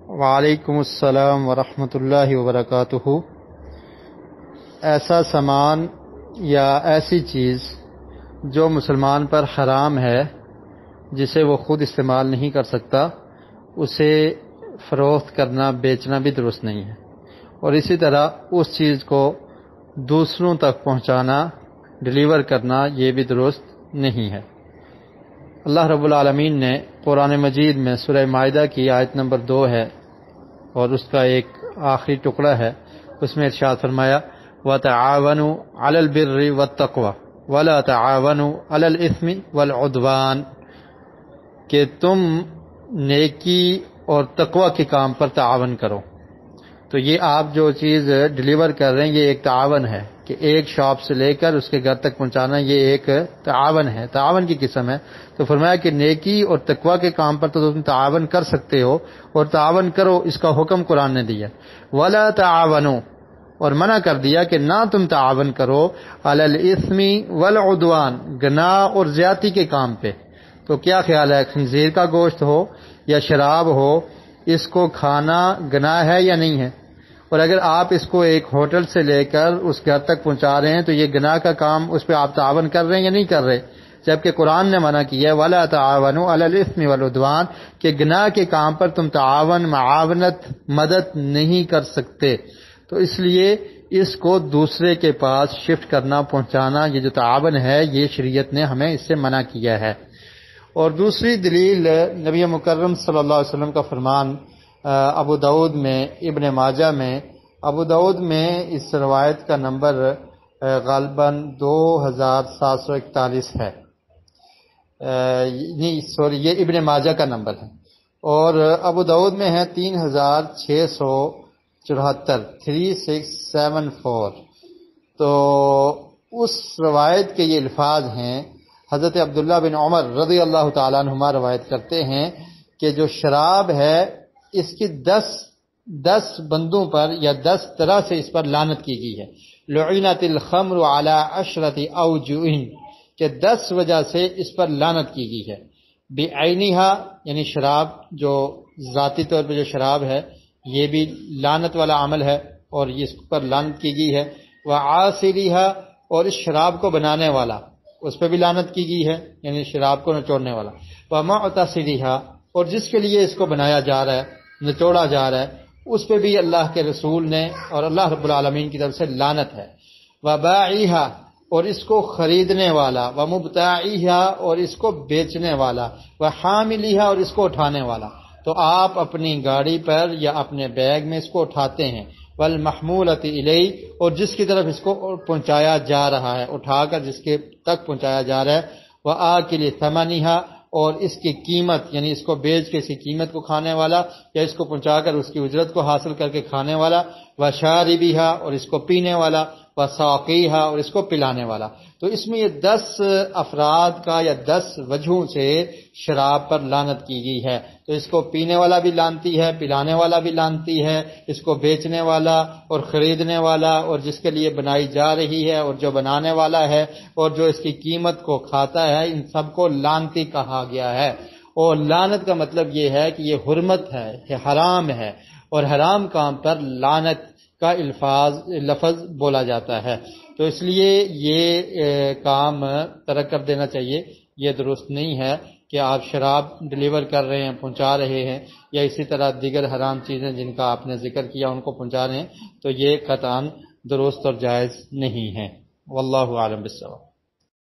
وعلیکم السلام ورحمۃ اللہ وبرکاتہ۔ ایسا سامان یا ایسی چیز جو مسلمان پر حرام ہے، جسے وہ خود استعمال نہیں کر سکتا، اسے فروخت کرنا، بیچنا بھی درست نہیں ہے، اور اسی طرح اس چیز کو دوسروں تک پہنچانا، ڈیلیور کرنا، یہ بھی درست نہیں ہے۔ اللہ رب العالمین نے قرآن مجید میں سورہ مائدہ کی آیت نمبر 2 ہے اور اس کا ایک آخری ٹکڑا ہے، اس میں ارشاد فرمایا وَتَعَاوَنُوا عَلَى الْبِرِّ وَالتَّقْوَى وَلَا تَعَاوَنُوا عَلَى الْإِثْمِ وَالْعُدْوَانِ، کہ تم نیکی اور تقوی کے کام پر تعاون کرو۔ تو یہ آپ جو چیز ڈیلیور کر رہے ہیں، یہ ایک تعاون ہے کہ ایک شاپ سے لے کر اس کے گھر تک پہنچانا، یہ ایک تعاون ہے، تعاون کی قسم ہے۔ تو فرمایا کہ نیکی اور تقوی کے کام پر تو تم تعاون کر سکتے ہو، اور تعاون کرو، اس کا حکم قرآن نے دیا۔ وَلَا تَعَاوَنُوا، اور منع کر دیا کہ نہ تم تعاون کرو عَلَى الْإِثْمِ وَالْعُدْوَانِ، گناہ اور زیادتی کے کام پہ۔ تو کیا خیال ہے، خنزیر کا گوشت ہو یا شراب ہو، اس کو کھانا گناہ ہے یا نہیں ہے؟ اور اگر آپ اس کو ایک ہوٹل سے لے کر اس گھر تک پہنچا رہے ہیں تو یہ گناہ کا کام، اس پہ آپ تعاون کر رہے ہیں یا نہیں کر رہے؟ جبکہ قرآن نے منع کیا ہے وَلَا تَعَاوَنُوا عَلَى الْإِثْمِ وَالْعُدْوَانِ، کہ گناہ کے کام پر تم تعاون، معاونت، مدد نہیں کر سکتے۔ تو اس لیے اس کو دوسرے کے پاس شفٹ کرنا، پہنچانا، یہ جو تعاون ہے، یہ شریعت نے ہمیں اس سے منع کیا ہے۔ اور دوسری دلیل نبی مکرم صلی اللہ علیہ وسلم کا فرمان ابو داؤد میں، ابن ماجہ میں، ابو داؤد میں اس روایت کا نمبر غالباً 2741 ہے، نہیں سوری، یہ ابن ماجہ کا نمبر ہے، اور ابو داؤد میں ہے 3674، 3674۔ تو اس روایت کے یہ الفاظ ہیں، حضرت عبداللہ بن عمر رضی اللہ تعالیٰ عنہما روایت کرتے ہیں کہ جو شراب ہے، اس کی 10 بندوں پر یا 10 طرح سے اس پر لعنت کی گئی ہے۔ لعنت الخمر علی 10 اوجہ، کہ 10 وجہ سے اس پر لعنت کی گئی ہے۔ بعینہا، یعنی شراب، جو ذاتی طور پہ جو شراب ہے، یہ بھی لعنت والا عمل ہے اور اس پر لعنت کی گئی ہے۔ وعاصرہا، اور اس شراب کو بنانے والا، اس پہ بھی لعنت کی گئی ہے، یعنی شراب کو نچوڑنے والا۔ ومعتصرہا، اور جس کے لیے اس کو بنایا جا رہا ہے، نچوڑا جا رہا ہے، اس پہ بھی اللہ کے رسول نے اور اللہ رب العالمین کی طرف سے لعنت ہے۔ وبائعہا، اور اس کو خریدنے والا۔ ومبتاعہا، اور اس کو بیچنے والا۔ وحاملہا، اور اس کو اٹھانے والا۔ تو آپ اپنی گاڑی پر یا اپنے بیگ میں اس کو اٹھاتے ہیں۔ والمحمولۃ الیہ، اور جس کی طرف اس کو پہنچایا جا رہا ہے، اٹھا کر جس کے تک پہنچایا جا رہا ہے۔ وآکل ثمنہا، اور اس کی قیمت، یعنی اس کو بیچ کے اس کی قیمت کو کھانے والا، یا اس کو پہنچا کر اس کی اجرت کو حاصل کر کے کھانے والا۔ وشاربہا، اور اس کو پینے والا۔ وساقیہا، اور اس کو پلانے والا۔ تو اس میں یہ 10 افراد کا یا 10 وجہوں سے شراب پر لعنت کی گئی ہے۔ تو اس کو پینے والا بھی لعنتی ہے، پلانے والا بھی لعنتی ہے، اس کو بیچنے والا اور خریدنے والا، اور جس کے لیے بنائی جا رہی ہے اور جو بنانے والا ہے، اور جو اس کی قیمت کو کھاتا ہے، ان سب کو لعنتی کہا گیا ہے۔ اور لعنت کا مطلب یہ ہے کہ یہ حرمت ہے، یہ حرام ہے، اور حرام کام پر لعنت کا لفظ بولا جاتا ہے۔ تو اس لیے یہ کام ترک کر دینا چاہیے، یہ درست نہیں ہے کہ آپ شراب ڈیلیور کر رہے ہیں، پہنچا رہے ہیں، یا اسی طرح دیگر حرام چیزیں جن کا آپ نے ذکر کیا ان کو پہنچا رہے ہیں، تو یہ قطعاً درست اور جائز نہیں ہے۔ واللہ اعلم بالصواب۔